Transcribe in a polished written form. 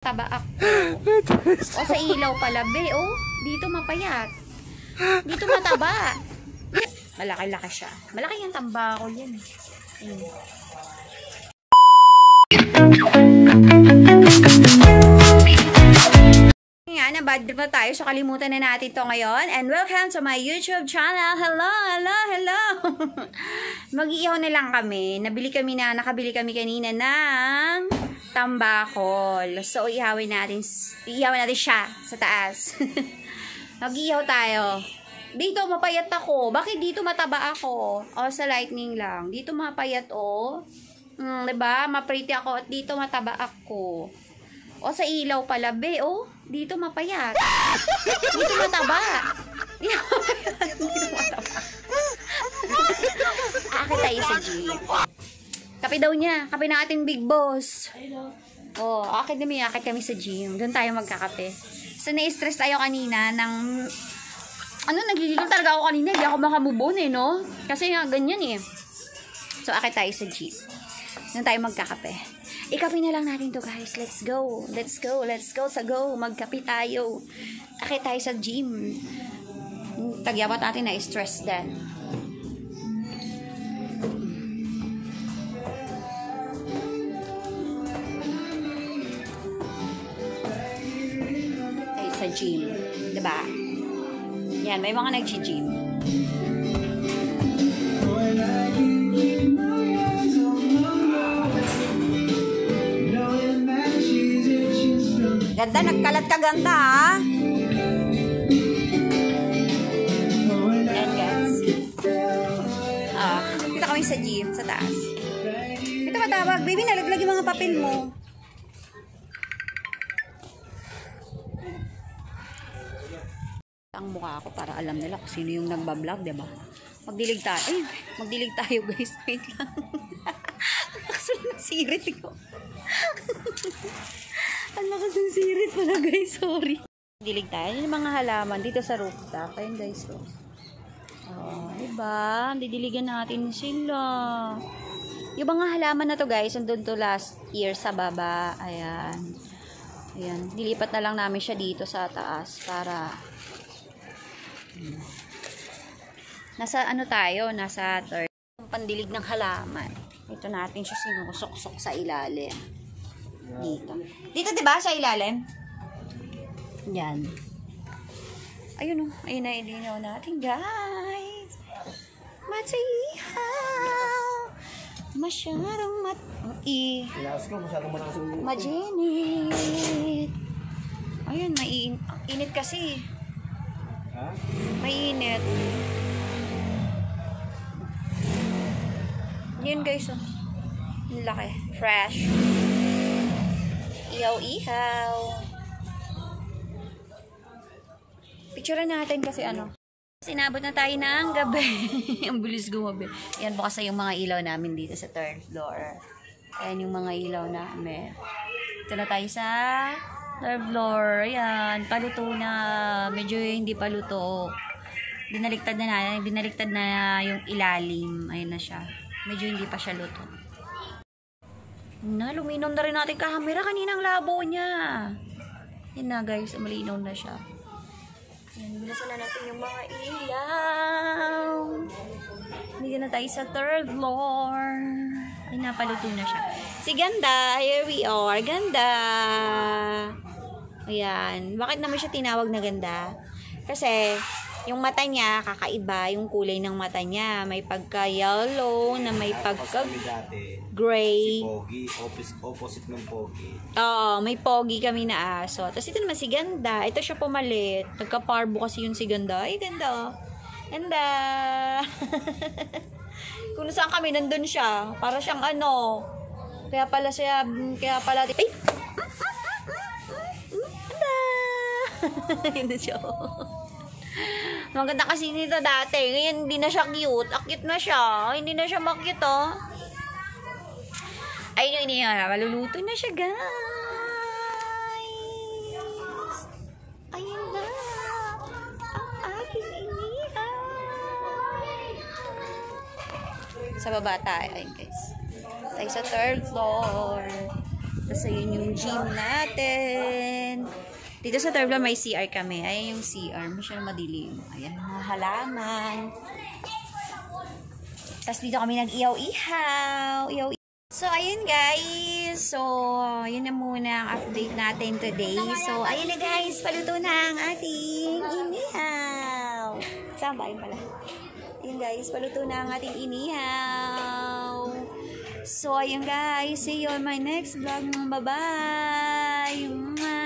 Taba ako. O sa ilaw pala, be. Oh, dito mapayat. Dito mataba. Malaki-laki siya. Malaki yung tambakol yan. Nga, na-bad trip na tayo. So, kalimutan na natin to ngayon. And welcome to my YouTube channel. Hello, hello, hello. Mag-iihaw na lang kami. Nakabili kami kanina ng tambakol. So, ihawin natin siya sa taas. Mag-iihaw tayo. Dito, mapayat ako. Bakit dito mataba ako? O, sa lightning lang. Dito mapayat, o. Diba? Mapriti ako at dito mataba ako. O, sa ilaw pala, be, o. Dito mapayat. Dito mataba. Dito mapayat. Dito mataba. Akit tayo sa jeep. Kape daw niya. Kape ng ating big boss. Oh, akit kami sa gym. Doon tayo magkakape. So, na-stress tayo kanina ng... nagigigil talaga ako kanina. Hindi ako makamubon no? Kasi nga, ganyan So, akit tayo sa gym. Doon tayo magkakape. Ikape na lang natin to, guys. Let's go. Let's go. Let's go sa go. Magkape tayo. Akit tayo sa gym. Tagyapat natin na stress din. Tayo sa gym. Diba? Yan, may mga nag-gym. Ganda, nagkalat ka ganda, ha? Yan, guys. Kita kami sa gym, sa taas. Ito matawag. Baby, nalaglag yung mga papel mo. Ang mukha ako para alam nila kung sino yung nagbablog, diba? Magdilig tayo. Ay, magdilig tayo, guys. Wait lang. Actually, nasirit ko. Ang lakas ng sirit pala, guys. Sorry. Dilig tayo. Yung mga halaman dito sa rooftop. Ayun, guys. Diba? Didiligan natin sila. Yung mga halaman na to, guys, andun to last year sa baba. Ayan. Ayan. Dilipat na lang namin siya dito sa taas para... Nasa tayo? Nasa third. Pandilig ng halaman. Ito natin siya sinusok-sok sa ilalim. Dito. Dito, diba? Sa ilalim. Yan. Ayun, ayun na ilinaw natin, guys. Matihaw. Masyadong Majinit. Ayun, mainit kasi. Mainit. Yan, guys. Laki. Fresh. Ihaw-ihaw. Picture natin kasi Sinabot na tayo ng gabi. Ang bilis gumabi. Yan po kasi yung mga ilaw namin dito sa third floor. Ayan yung mga ilaw namin. Ito na tayo sa third floor. Ayan. Paluto na. Medyo hindi paluto. Binaliktad na yung ilalim. Ayan na siya. Medyo hindi pa siya luto. Luminom na rin natin camera. Kaninang labo niya. Yan na, guys. Malinaw na siya. Yan. Bilasan na natin yung mga ilaw. Hindi na tayo sa third floor. Ay, napaluto na siya. Si Ganda. Here we are. Ganda. Ayan. Bakit naman siya tinawag na Ganda? Kasi... yung mata niya, kakaiba yung kulay ng mata niya. May pagka-yellow, na may pagka-gray. Si Pogi, opposite ng Pogi. Oo, may Pogi kami na aso. Tapos ito naman si Ganda. Ito siya pumalit. Nagka-parbo kasi yun si Ganda. Ay, Ganda. Ganda. Kung saan kami, nandun siya. Para siyang Kaya pala, ay! Ganda. Ganda siya. Maganda kasi nito dati. Ngayon, hindi na siya cute. Akit na siya. Hindi na siya makit, Ayun yung inihaw. Maluluto na siya, guys. Ayun na. Ang aking inihaw. Sa baba tayo. Ayun, guys. Tayo sa third floor. Tapos ayun yung gym natin. Dito sa third floor may CR kami. Ayan yung CR. Masyadong madilim. Ayan, mga halaman. Tapos dito kami nag-ihaw-ihaw. So, ayun guys. So, yun na muna ang update natin today. So, ayun na guys. Paluto na ang ating inihaw. Saan ba? Ayun pala. Ayun guys. Paluto na ang ating inihaw. So, ayun guys. See you on my next vlog. Bye-bye.